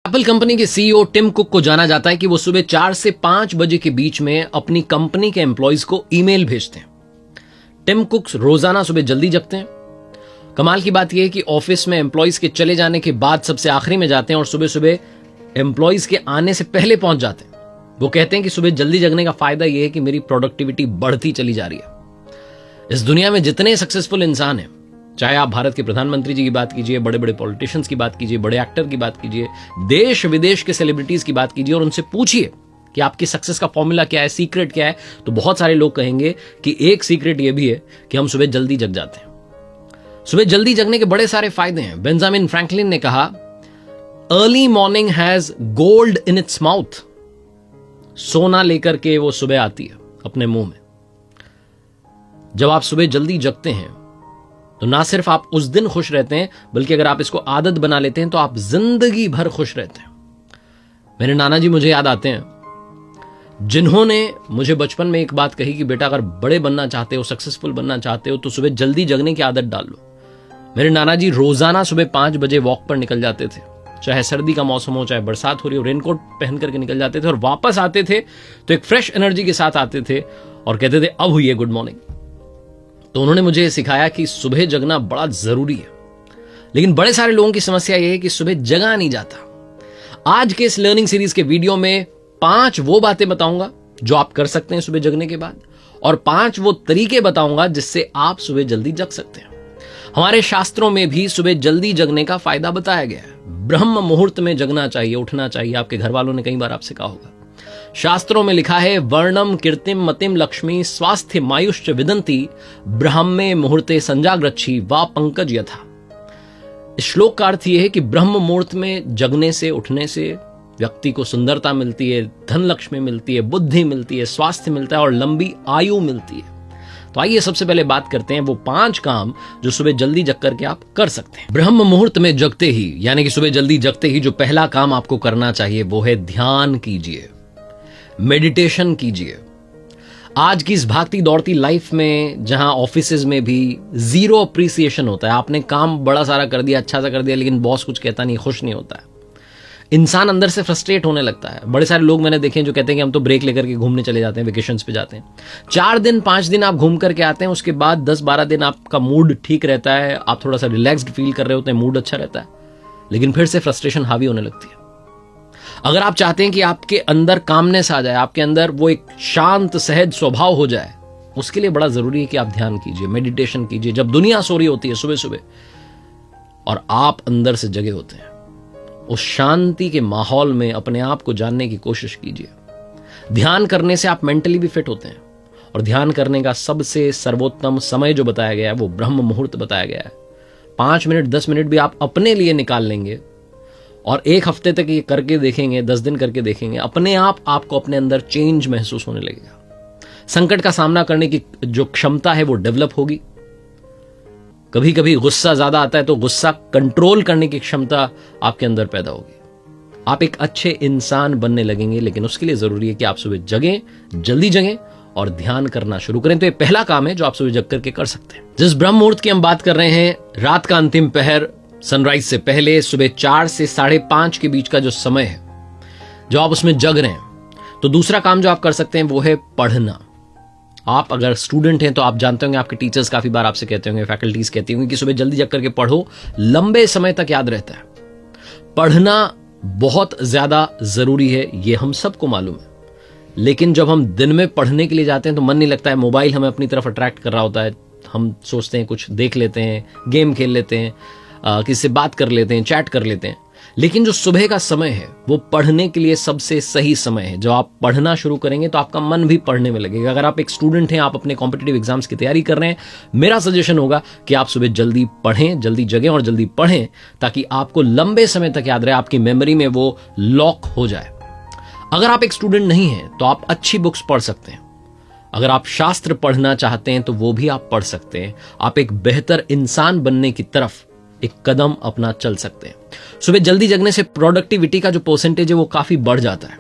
Apple company के CEO Tim cook को जाना जाता है कि वो सुबह 4 से 5 बजे के बीच में अपनी कंपनी के एम्प्लॉइज को ईमेल भेजते हैं। टिम कुक रोजाना सुबह जल्दी जगते हैं। कमाल की बात यह है कि ऑफिस में एम्प्लॉइज के चले जाने के बाद सबसे आखिरी में जाते हैं और सुबह सुबह एम्प्लॉइज के आने से पहले पहुंच जाते हैं। वो कहते हैं कि सुबह जल्दी जगने का फायदा यह है कि मेरी प्रोडक्टिविटी बढ़ती चली जा रही है। इस दुनिया में जितने सक्सेसफुल इंसान हैं, चाहे आप भारत के प्रधानमंत्री जी की बात कीजिए, बड़े बड़े पॉलिटिशियंस की बात कीजिए, बड़े एक्टर की बात कीजिए, देश विदेश के सेलिब्रिटीज की बात कीजिए और उनसे पूछिए कि आपकी सक्सेस का फॉर्मूला क्या है, सीक्रेट क्या है, तो बहुत सारे लोग कहेंगे कि एक सीक्रेट यह भी है कि हम सुबह जल्दी जग जाते हैं। सुबह जल्दी जगने के बड़े सारे फायदे हैं। बेंजामिन फ्रैंकलिन ने कहा, early morning has gold in its mouth. सोना लेकर के वो सुबह आती है अपने मुंह में। जब आप सुबह जल्दी जगते हैं तो ना सिर्फ आप उस दिन खुश रहते हैं, बल्कि अगर आप इसको आदत बना लेते हैं तो आप जिंदगी भर खुश रहते हैं। मेरे नाना जी मुझे याद आते हैं, जिन्होंने मुझे बचपन में एक बात कही कि बेटा अगर बड़े बनना चाहते हो, सक्सेसफुल बनना चाहते हो तो सुबह जल्दी जगने की आदत डाल लो। मेरे नाना जी रोजाना सुबह 5 बजे वॉक पर निकल जाते थे, चाहे सर्दी का मौसम हो, चाहे बरसात हो रही हो, रेनकोट पहन करके निकल जाते थे और वापस आते थे तो एक फ्रेश एनर्जी के साथ आते थे और कहते थे अब हुई है गुड मॉर्निंग। तो उन्होंने मुझे सिखाया कि सुबह जगना बड़ा जरूरी है। लेकिन बड़े सारे लोगों की समस्या यह है कि सुबह जगा नहीं जाता। आज के इस लर्निंग सीरीज के वीडियो में 5 वो बातें बताऊंगा जो आप कर सकते हैं सुबह जगने के बाद, और 5 वो तरीके बताऊंगा जिससे आप सुबह जल्दी जग सकते हैं। हमारे शास्त्रों में भी सुबह जल्दी जगने का फायदा बताया गया है। ब्रह्म मुहूर्त में जगना चाहिए, उठना चाहिए। आपके घर वालों ने कई बार आपसे कहा होगा। शास्त्रों में लिखा है, वर्णम कीर्तिम मतिम लक्ष्मी स्वास्थ्य मायुश्च विदंती ब्रह्मे मुहूर्ते संजाग्रच्छी वा पंकज यथा। इस श्लोक का अर्थ यह है कि ब्रह्म मुहूर्त में जगने से, उठने से व्यक्ति को सुंदरता मिलती है, धन लक्ष्मी मिलती है, बुद्धि मिलती है, स्वास्थ्य मिलता है और लंबी आयु मिलती है। तो आइए सबसे पहले बात करते हैं वो 5 काम जो सुबह जल्दी जग करके आप कर सकते हैं। ब्रह्म मुहूर्त में जगते ही, यानी कि सुबह जल्दी जगते ही जो पहला काम आपको करना चाहिए वो है ध्यान कीजिए, मेडिटेशन कीजिए। आज की इस भागती दौड़ती लाइफ में जहां ऑफिसेज में भी जीरो अप्रिसिएशन होता है, आपने काम बड़ा सारा कर दिया, अच्छा सा कर दिया, लेकिन बॉस कुछ कहता नहीं, खुश नहीं होता है, इंसान अंदर से फ्रस्ट्रेट होने लगता है। बड़े सारे लोग मैंने देखे हैं जो कहते हैं कि हम तो ब्रेक लेकर के घूमने चले जाते हैं, वेकेशंस पे जाते हैं, 4 दिन 5 दिन आप घूम करके आते हैं, उसके बाद 10-12 दिन आपका मूड ठीक रहता है, आप थोड़ा सा रिलैक्स्ड फील कर रहे होते हैं, मूड अच्छा रहता है, लेकिन फिर से फ्रस्ट्रेशन हावी होने लगती है। अगर आप चाहते हैं कि आपके अंदर कामनेस आ जाए, आपके अंदर वो एक शांत सहज स्वभाव हो जाए, उसके लिए बड़ा जरूरी है कि आप ध्यान कीजिए, मेडिटेशन कीजिए। जब दुनिया सो रही होती है सुबह सुबह और आप अंदर से जगे होते हैं, उस शांति के माहौल में अपने आप को जानने की कोशिश कीजिए। ध्यान करने से आप मेंटली भी फिट होते हैं और ध्यान करने का सबसे सर्वोत्तम समय जो बताया गया है वो ब्रह्म मुहूर्त बताया गया है। 5 मिनट 10 मिनट भी आप अपने लिए निकाल लेंगे और 1 हफ्ते तक ये करके देखेंगे, 10 दिन करके देखेंगे, अपने आप आपको अपने अंदर चेंज महसूस होने लगेगा। संकट का सामना करने की जो क्षमता है वो डेवलप होगी। कभी कभी गुस्सा ज्यादा आता है तो गुस्सा कंट्रोल करने की क्षमता आपके अंदर पैदा होगी। आप एक अच्छे इंसान बनने लगेंगे, लेकिन उसके लिए जरूरी है कि आप सुबह जगें, जल्दी जगें और ध्यान करना शुरू करें। तो ये पहला काम है जो आप सुबह जग करके कर सकते हैं। जिस ब्रह्म मुहूर्त की हम बात कर रहे हैं, रात का अंतिम पहर, सनराइज से पहले सुबह 4 से 5:30 के बीच का जो समय है, जो आप उसमें जग रहे हैं, तो दूसरा काम जो आप कर सकते हैं वो है पढ़ना। आप अगर स्टूडेंट हैं तो आप जानते होंगे, आपके टीचर्स काफी बार आपसे कहते होंगे, फैकल्टीज कहती होंगी कि सुबह जल्दी जग करके पढ़ो, लंबे समय तक याद रहता है। पढ़ना बहुत ज्यादा जरूरी है, ये हम सबको मालूम है, लेकिन जब हम दिन में पढ़ने के लिए जाते हैं तो मन नहीं लगता है, मोबाइल हमें अपनी तरफ अट्रैक्ट कर रहा होता है, हम सोचते हैं कुछ देख लेते हैं, गेम खेल लेते हैं, किसी से बात कर लेते हैं, चैट कर लेते हैं। लेकिन जो सुबह का समय है वो पढ़ने के लिए सबसे सही समय है। जब आप पढ़ना शुरू करेंगे तो आपका मन भी पढ़ने में लगेगा। अगर आप एक स्टूडेंट हैं, आप अपने कॉम्पिटिटिव एग्जाम्स की तैयारी कर रहे हैं, मेरा सजेशन होगा कि आप सुबह जल्दी पढ़ें, जल्दी जगें और जल्दी पढ़ें, ताकि आपको लंबे समय तक याद रहे, आपकी मेमोरी में वो लॉक हो जाए। अगर आप एक स्टूडेंट नहीं हैं तो आप अच्छी बुक्स पढ़ सकते हैं। अगर आप शास्त्र पढ़ना चाहते हैं तो वो भी आप पढ़ सकते हैं। आप एक बेहतर इंसान बनने की तरफ एक कदम अपना चल सकते हैं। सुबह जल्दी जगने से प्रोडक्टिविटी का जो परसेंटेज है वो काफी बढ़ जाता है।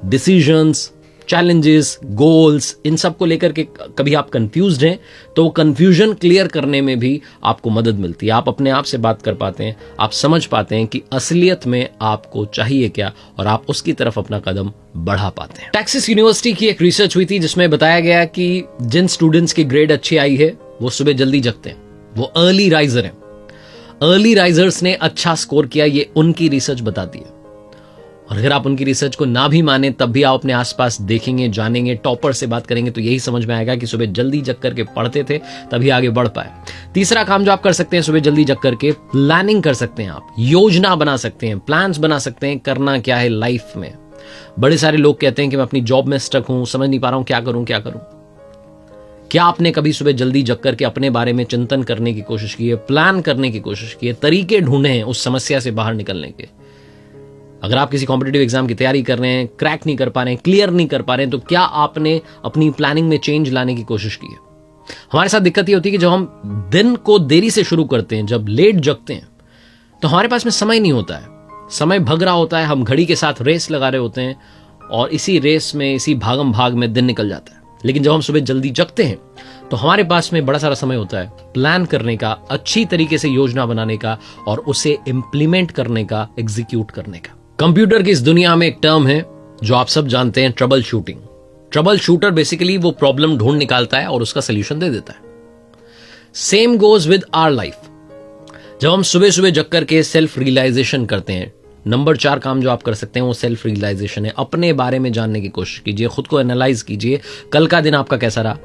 डिसीजंस, चैलेंजेस, गोल्स, इन सब को लेकर के कभी आप कंफ्यूज्ड हैं तो वो कंफ्यूजन क्लियर करने में भी आपको मदद मिलती है। आप अपने आप से बात कर पाते हैं, आप समझ पाते हैं कि असलियत में आपको चाहिए क्या और आप उसकी तरफ अपना कदम बढ़ा पाते हैं। टेक्सास यूनिवर्सिटी की एक रिसर्च हुई थी जिसमें बताया गया कि जिन स्टूडेंट्स की ग्रेड अच्छी आई है वो सुबह जल्दी जगते हैं, वो अर्ली राइजर हैं। अर्ली राइजर्स ने अच्छा स्कोर किया, ये उनकी रिसर्च बताती है। और अगर आप उनकी रिसर्च को ना भी माने तब भी आप अपने आसपास देखेंगे, जानेंगे, टॉपर से बात करेंगे तो यही समझ में आएगा कि सुबह जल्दी जग करके पढ़ते थे तभी आगे बढ़ पाए। तीसरा काम जो आप कर सकते हैं सुबह जल्दी जग करके, प्लानिंग कर सकते हैं। आप योजना बना सकते हैं, प्लान्स बना सकते हैं, करना क्या है लाइफ में। बड़े सारे लोग कहते हैं कि मैं अपनी जॉब में स्टक हूं, समझ नहीं पा रहा हूं क्या करूं क्या करूं। क्या आपने कभी सुबह जल्दी जग करके अपने बारे में चिंतन करने की कोशिश की है, प्लान करने की कोशिश की है, तरीके ढूंढे हैं उस समस्या से बाहर निकलने के? अगर आप किसी कॉम्पिटिटिव एग्जाम की तैयारी कर रहे हैं, क्रैक नहीं कर पा रहे हैं, क्लियर नहीं कर पा रहे हैं, तो क्या आपने अपनी प्लानिंग में चेंज लाने की कोशिश की है? हमारे साथ दिक्कत ये होती है कि जब हम दिन को देरी से शुरू करते हैं, जब लेट जगते हैं, तो हमारे पास में समय नहीं होता है, समय भग रहा होता है, हम घड़ी के साथ रेस लगा रहे होते हैं और इसी रेस में, इसी भागम भाग में दिन निकल जाता है। लेकिन जब हम सुबह जल्दी जगते हैं तो हमारे पास में बड़ा सारा समय होता है प्लान करने का, अच्छी तरीके से योजना बनाने का और उसे इंप्लीमेंट करने का, एग्जीक्यूट करने का। कंप्यूटर की इस दुनिया में एक टर्म है जो आप सब जानते हैं, trouble shooting. Trouble shooter basically वो प्रॉब्लम ढूंढ निकालता है और उसका सोल्यूशन दे देता है। Same goes with our life. जब हम सुबह सुबह जग करके सेल्फ रियलाइजेशन करते हैं, नंबर 4 काम जो आप कर सकते हैं वो सेल्फ रियलाइजेशन है। अपने बारे में जानने की कोशिश कीजिए, खुद को एनालाइज कीजिए, कल का दिन आपका कैसा रहा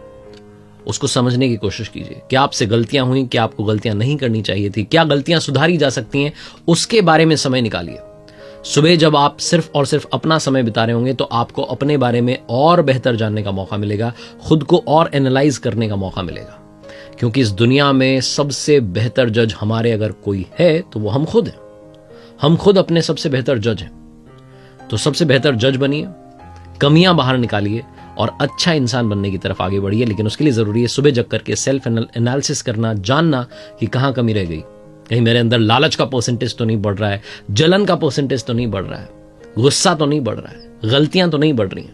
उसको समझने की कोशिश कीजिए। क्या आपसे गलतियां हुई, क्या आपको गलतियां नहीं करनी चाहिए थी, क्या गलतियां सुधारी जा सकती हैं, उसके बारे में समय निकालिए। सुबह जब आप सिर्फ और सिर्फ अपना समय बिता रहे होंगे तो आपको अपने बारे में और बेहतर जानने का मौका मिलेगा, खुद को और एनालाइज करने का मौका मिलेगा। क्योंकि इस दुनिया में सबसे बेहतर जज हमारे अगर कोई है तो वो हम खुद हैं। हम खुद अपने सबसे बेहतर जज हैं। तो सबसे बेहतर जज बनिए, कमियां बाहर निकालिए और अच्छा इंसान बनने की तरफ आगे बढ़िए। लेकिन उसके लिए जरूरी है सुबह जग करके सेल्फ एनालिसिस करना, जानना कि कहां कमी रह गई। कहीं मेरे अंदर लालच का परसेंटेज तो नहीं बढ़ रहा है, जलन का परसेंटेज तो नहीं बढ़ रहा है, गुस्सा तो नहीं बढ़ रहा है, गलतियां तो नहीं बढ़ रही हैं।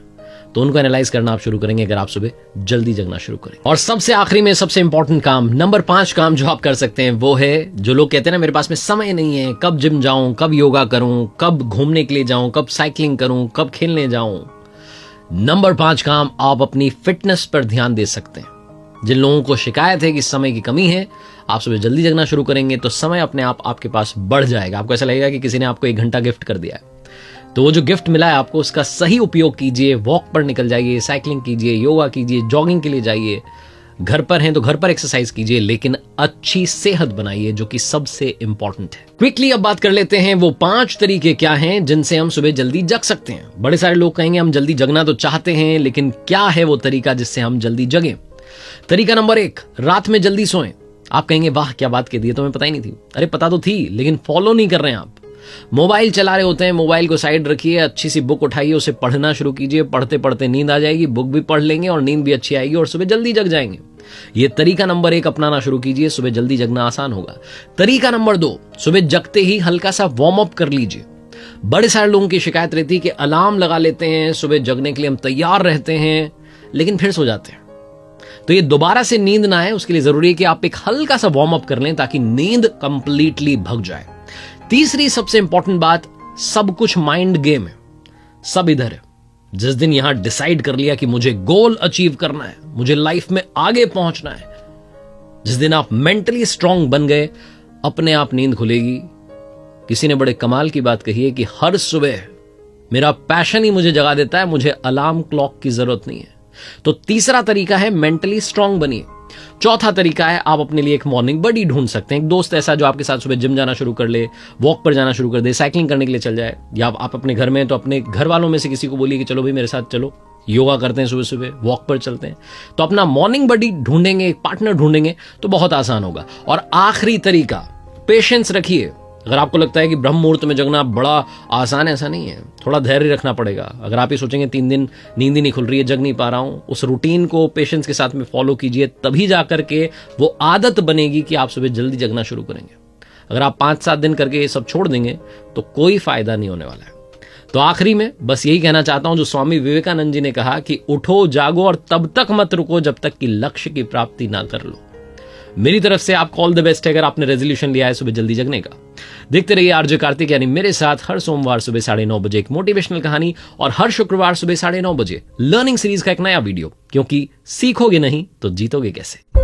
तो उनको एनालाइज करना आप शुरू करेंगे अगर आप सुबह जल्दी जगना शुरू करें। और सबसे आखिरी में सबसे इंपॉर्टेंट काम, नंबर 5 काम जो आप कर सकते हैं वो है, जो लोग कहते हैं ना मेरे पास में समय नहीं है, कब जिम जाऊं, कब योगा करूं, कब घूमने के लिए जाऊं, कब साइकिलिंग करूं, कब खेलने जाऊं। नंबर 5 काम, आप अपनी फिटनेस पर ध्यान दे सकते हैं। जिन लोगों को शिकायत है कि समय की कमी है, आप सुबह जल्दी जगना शुरू करेंगे तो समय अपने आप आपके पास बढ़ जाएगा। आपको ऐसा लगेगा कि किसी ने आपको 1 घंटा गिफ्ट कर दिया है। तो वो जो गिफ्ट मिला है आपको, उसका सही उपयोग कीजिए। वॉक पर निकल जाइए, साइकिलिंग कीजिए, योगा कीजिए, जॉगिंग के लिए जाइए। घर पर हैं तो घर पर एक्सरसाइज कीजिए, लेकिन अच्छी सेहत बनाइए जो कि सबसे इंपॉर्टेंट है। क्विकली अब बात कर लेते हैं वो 5 तरीके क्या हैं जिनसे हम सुबह जल्दी जग सकते हैं। बड़े सारे लोग कहेंगे हम जल्दी जगना तो चाहते हैं, लेकिन क्या है वो तरीका जिससे हम जल्दी जगें? तरीका नंबर 1, रात में जल्दी सोएं। आप कहेंगे वाह क्या बात कह दी, तो हमें पता ही नहीं थी। अरे पता तो थी, लेकिन फॉलो नहीं कर रहे हैं आप। मोबाइल चला रहे होते हैं, मोबाइल को साइड रखिए, अच्छी सी बुक उठाइए, उसे पढ़ना शुरू कीजिए। पढ़ते पढ़ते नींद आ जाएगी, बुक भी पढ़ लेंगे और नींद भी अच्छी आएगी और सुबह जल्दी जग जाएंगे। ये तरीका नंबर 1 अपनाना शुरू कीजिए, सुबह जल्दी जगना आसान होगा। तरीका नंबर 2, सुबह जगते ही हल्का सा वार्म अप कर लीजिए। बड़े सारे लोगों की शिकायत रहती है कि अलार्म लगा लेते हैं, सुबह जगने के लिए हम तैयार रहते हैं, लेकिन फिर सो जाते हैं। तो ये दोबारा से नींद ना आए उसके लिए जरूरी है कि आप एक हल्का सा वार्म अप कर लें ताकि नींद कंप्लीटली भग जाए। तीसरी सबसे इंपॉर्टेंट बात, सब कुछ माइंड गेम है, सब इधर है। जिस दिन यहां डिसाइड कर लिया कि मुझे गोल अचीव करना है, मुझे लाइफ में आगे पहुंचना है, जिस दिन आप मेंटली स्ट्रांग बन गए, अपने आप नींद खुलेगी। किसी ने बड़े कमाल की बात कही है कि हर सुबह मेरा पैशन ही मुझे जगा देता है, मुझे अलार्म क्लॉक की जरूरत नहीं है। तो तीसरा तरीका है मेंटली स्ट्रांग बनिए। चौथा तरीका है आप अपने लिए एक मॉर्निंग बडी ढूंढ सकते हैं, एक दोस्त ऐसा जो आपके साथ सुबह जिम जाना शुरू कर ले, वॉक पर जाना शुरू कर दे, साइकिलिंग करने के लिए चल जाए। या आप अपने घर में तो अपने घर वालों में से किसी को बोलिए कि चलो भाई मेरे साथ चलो, योगा करते हैं, सुबह सुबह वॉक पर चलते हैं। तो अपना मॉर्निंग बडी ढूंढेंगे, एक पार्टनर ढूंढेंगे तो बहुत आसान होगा। और आखिरी तरीका, पेशेंस रखिए। अगर आपको लगता है कि ब्रह्म मुहूर्त में जगना बड़ा आसान है, ऐसा नहीं है, थोड़ा धैर्य रखना पड़ेगा। अगर आप ये सोचेंगे 3 दिन नींद ही नहीं खुल रही है, जग नहीं पा रहा हूं, उस रूटीन को पेशेंस के साथ में फॉलो कीजिए, तभी जाकर के वो आदत बनेगी कि आप सुबह जल्दी जगना शुरू करेंगे। अगर आप 5-7 दिन करके ये सब छोड़ देंगे तो कोई फायदा नहीं होने वाला है। तो आखिरी में बस यही कहना चाहता हूं जो स्वामी विवेकानंद जी ने कहा कि उठो जागो और तब तक मत रुको जब तक कि लक्ष्य की प्राप्ति ना कर लो। मेरी तरफ से आपको ऑल द बेस्ट है अगर आपने रेजोल्यूशन लिया है सुबह जल्दी जगने का। देखते रहिए आरजे कार्तिक यानी मेरे साथ हर सोमवार सुबह 9:30 बजे एक मोटिवेशनल कहानी और हर शुक्रवार सुबह 9:30 बजे लर्निंग सीरीज का एक नया वीडियो, क्योंकि सीखोगे नहीं तो जीतोगे कैसे।